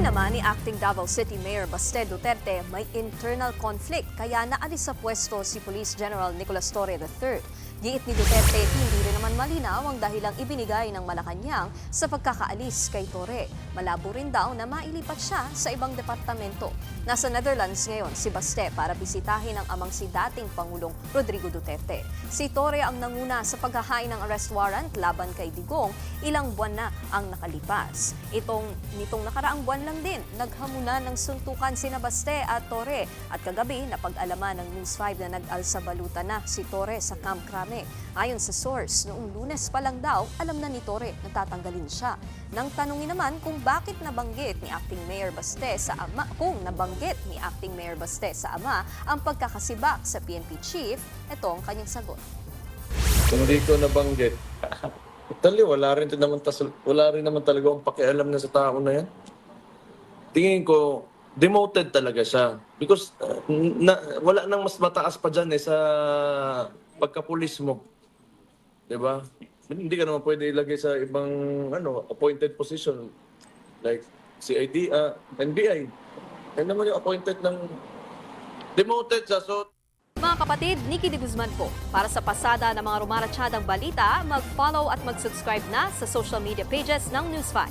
naman ni Acting Davao City Mayor Baste Duterte may internal conflict kaya naalis sa pwesto si Police General Nicolas Torre III. Giit ni Duterte, hindi rin naman malinaw ang dahilang ibinigay ng Malacanang sa pagkakaalis kay Torre. Malabo rin daw na mailipat siya sa ibang departamento. Nasa Netherlands ngayon si Baste para bisitahin ang amang si dating Pangulong Rodrigo Duterte. Si Torre ang nanguna sa paghahain ng arrest warrant laban kay Digong, ilang buwan na ang nakalipas. Nitong nakaraang buwan lang din, naghamunan ng suntukan sina Baste at Torre at kagabi napag-alaman ng News 5 na nag-alsa baluta na si Torre sa Camp Crame. Ayon sa source, noong Lunes pa lang daw, alam na ni Torre na tatanggalin siya. Nang tanungin naman kung bakit nabanggit ni Acting Mayor Baste sa ama, ang pagkakasibak sa PNP chief, ito ang kanyang sagot. Hindi ko nabanggit. Actually, wala rin naman talaga akong pakialam na sa tao na yan. Tingin ko, demoted talaga siya. Because wala nang mas mataas pa dyan sa pagkapulis mo. Diba? Hindi ka naman pwede ilagay sa ibang appointed position. Like CID, NBI. Yan naman yung appointed ng demoted siya. So, Mga kapatid, Nikki de Guzman po. Para sa pasada ng mga rumaratsyadang balita, mag-follow at mag-subscribe na sa social media pages ng News 5.